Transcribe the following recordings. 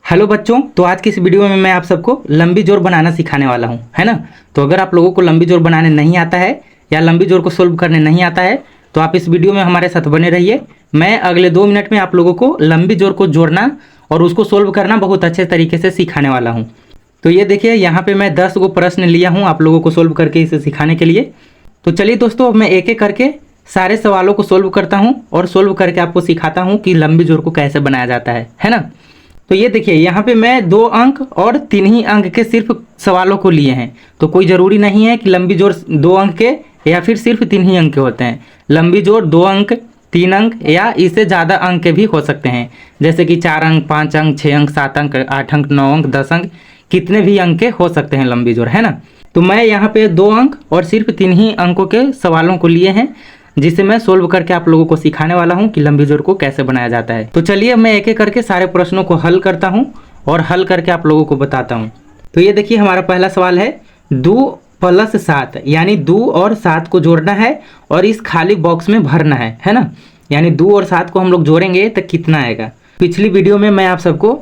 Hello बच्चों, तो आज की इस वीडियो में मैं आप सबको लंबी जोड़ बनाना सिखाने वाला हूं, है ना। तो अगर आप लोगों को लंबी जोड़ बनाने नहीं आता है या लंबी जोड़ को सोल्व करने नहीं आता है तो आप इस वीडियो में हमारे साथ बने रहिए। मैं अगले 2 मिनट में आप लोगों को लंबी जोड़ को जोड़ना और उसको सोल्व करना बहुत अच्छे तरीके से सिखाने वाला हूँ। तो ये देखिए, यहाँ पे मैं 10 गो प्रश्न लिया हूँ आप लोगों को सोल्व करके इसे सिखाने के लिए। तो चलिए दोस्तों, मैं एक एक करके सारे सवालों को सोल्व करता हूँ और सोल्व करके आपको सिखाता हूँ कि लंबी जोड़ को कैसे बनाया जाता है ना। तो ये देखिए, यहाँ पे मैं 2 अंक और 3 ही अंक के सिर्फ सवालों को लिए हैं। तो कोई ज़रूरी नहीं है कि लंबी जोड़ 2 अंक के या फिर सिर्फ 3 ही अंक के होते हैं। लंबी जोड़ 2 अंक, 3 अंक या इससे ज़्यादा अंक के भी हो सकते हैं, जैसे कि 4 अंक, 5 अंक, 6 अंक, 7 अंक, 8 अंक, 9 अंक, 10 अंक, कितने भी अंक के हो सकते हैं लंबी जोड़, है ना। तो मैं यहाँ पे 2 अंक और सिर्फ 3 ही अंकों के सवालों को लिए हैं, जिसे मैं सोल्व करके आप लोगों को सिखाने वाला हूं कि लंबी जोड़ को कैसे बनाया जाता है। तो चलिए मैं एक एक करके सारे प्रश्नों को हल करता हूं और हल करके आप लोगों को बताता हूं। तो ये देखिए, हमारा पहला सवाल है 2 + 7, यानी 2 और 7 को जोड़ना है और इस खाली बॉक्स में भरना है ना। यानी 2 और 7 को हम लोग जोड़ेंगे तो कितना आएगा। पिछली वीडियो में मैं आप सबको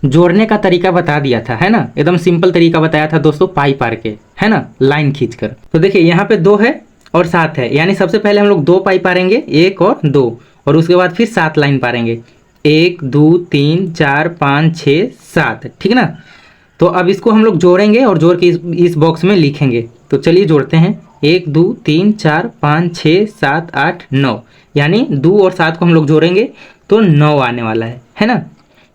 जोड़ने का तरीका बता दिया था, है ना। एकदम सिंपल तरीका बताया था दोस्तों, पाई पार के, है ना, लाइन खींचकर। तो देखिए, यहाँ पे 2 है और 7 है, यानी सबसे पहले हम लोग 2 पाई पारेंगे, 1 और 2, और उसके बाद फिर 7 लाइन पारेंगे, 1 2 3 4 5 6 7, ठीक ना। तो अब इसको हम लोग जोड़ेंगे और जोड़ के इस बॉक्स में लिखेंगे। तो चलिए जोड़ते हैं, 1 2 3 4 5 6 7 8 9, यानी 2 और 7 को हम लोग जोड़ेंगे तो 9 आने वाला है ना।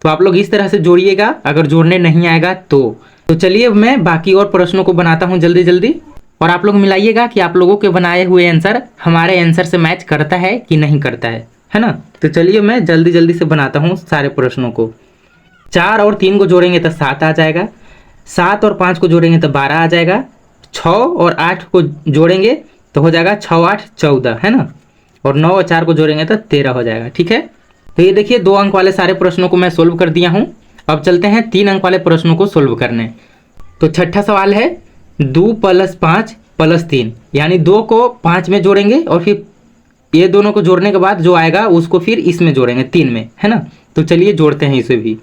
तो आप लोग इस तरह से जोड़िएगा अगर जोड़ने नहीं आएगा तो चलिए मैं बाकी और प्रश्नों को बनाता हूँ जल्दी जल्दी, और आप लोग मिलाइएगा कि आप लोगों के बनाए हुए आंसर हमारे आंसर से मैच करता है कि नहीं करता है ना। तो चलिए मैं जल्दी जल्दी से बनाता हूँ सारे प्रश्नों को। 4 और 3 को जोड़ेंगे तो 7 आ जाएगा, 7 और 5 को जोड़ेंगे तो 12 आ जाएगा, 6 और 8 को जोड़ेंगे तो हो जाएगा 6 8 14, है ना, और 9 और 4 को जोड़ेंगे तो 13 हो जाएगा, ठीक है। तो ये देखिए, 2 अंक वाले सारे प्रश्नों को मैं सोल्व कर दिया हूँ। अब चलते हैं 3 अंक वाले प्रश्नों को सोल्व करने। तो छठा सवाल है 2 + 5 + 3, यानी 2 को 5 में जोड़ेंगे और फिर ये दोनों को जोड़ने के बाद जो आएगा उसको फिर इसमें जोड़ेंगे 3 में, है ना। तो चलिए जोड़ते हैं इसे भी।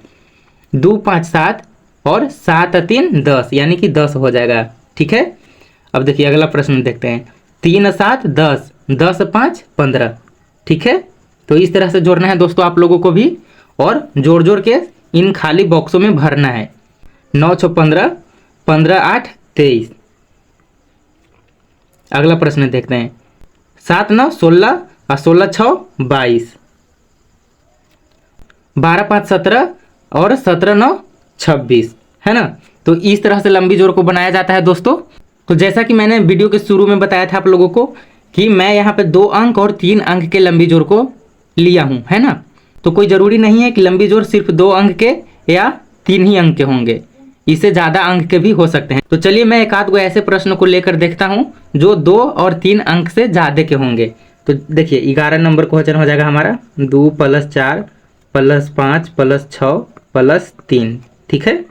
2 5 7 और 7 3 10, यानी कि 10 हो जाएगा, ठीक है। अब देखिए अगला प्रश्न देखते हैं, 3 7 10, 10 5 15, ठीक है। तो इस तरह से जोड़ना है दोस्तों आप लोगों को भी, और जोड़ जोड़ के इन खाली बॉक्सों में भरना है। 9 6 15, 15 8 23। अगला प्रश्न देखते हैं, 7 9 16 और 16 6 22, 12 5 17 और 17 9 26, है ना। तो इस तरह से लंबी जोड़ को बनाया जाता है दोस्तों। तो जैसा कि मैंने वीडियो के शुरू में बताया था आप लोगों को कि मैं यहाँ पे 2 अंक और 3 अंक के लंबी जोड़ को लिया हूँ, है ना। तो कोई ज़रूरी नहीं है कि लंबी जोड़ सिर्फ 2 अंक के या 3 ही अंक के होंगे, इससे ज़्यादा अंक के भी हो सकते हैं। तो चलिए मैं एक आध गो ऐसे प्रश्न को लेकर देखता हूँ जो 2 और 3 अंक से ज़्यादा के होंगे। तो देखिए 11 नंबर क्वेश्चन हो जाएगा हमारा, 2 + 4 + 5 + 6 + 3, ठीक है।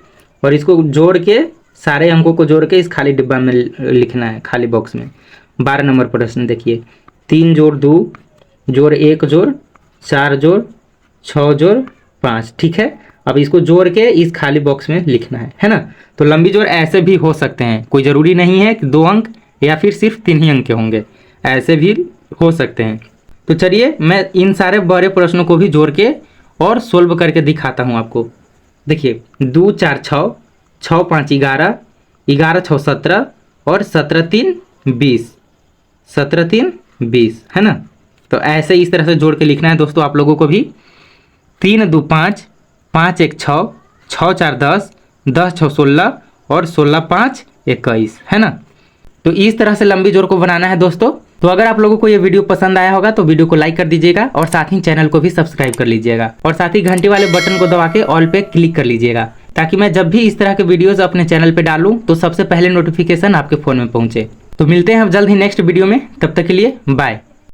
और इसको जोड़ के सारे अंकों को जोड़ के इस खाली डिब्बा में लिखना है, खाली बॉक्स में। 12 नंबर प्रश्न देखिए, 3 + 2 + 1 + 4 + 6 + 5, ठीक है। अब इसको जोड़ के इस खाली बॉक्स में लिखना है ना। तो लंबी जोड़ ऐसे भी हो सकते हैं, कोई ज़रूरी नहीं है कि 2 अंक या फिर सिर्फ 3 ही अंक के होंगे, ऐसे भी हो सकते हैं। तो चलिए मैं इन सारे बड़े प्रश्नों को भी जोड़ के और सोल्व करके दिखाता हूँ आपको। देखिए 2 4 6, 6 5 11, 11 6 17 और 17 3 20, 17 3 20, है ना। तो ऐसे इस तरह से जोड़ के लिखना है दोस्तों आप लोगों को भी। 3 2 5, 5 1 6, 6 4 10, 10 6 16 और 16 5 21, है ना। तो इस तरह से लंबी जोड़ को बनाना है दोस्तों। तो अगर आप लोगों को ये वीडियो पसंद आया होगा तो वीडियो को लाइक कर दीजिएगा और साथ ही चैनल को भी सब्सक्राइब कर लीजिएगा, और साथ ही घंटी वाले बटन को दबा के ऑल पे क्लिक कर लीजिएगा, ताकि मैं जब भी इस तरह के वीडियोस अपने चैनल पे डालूं तो सबसे पहले नोटिफिकेशन आपके फ़ोन में पहुंचे। तो मिलते हैं हम जल्द ही नेक्स्ट वीडियो में, तब तक के लिए बाय।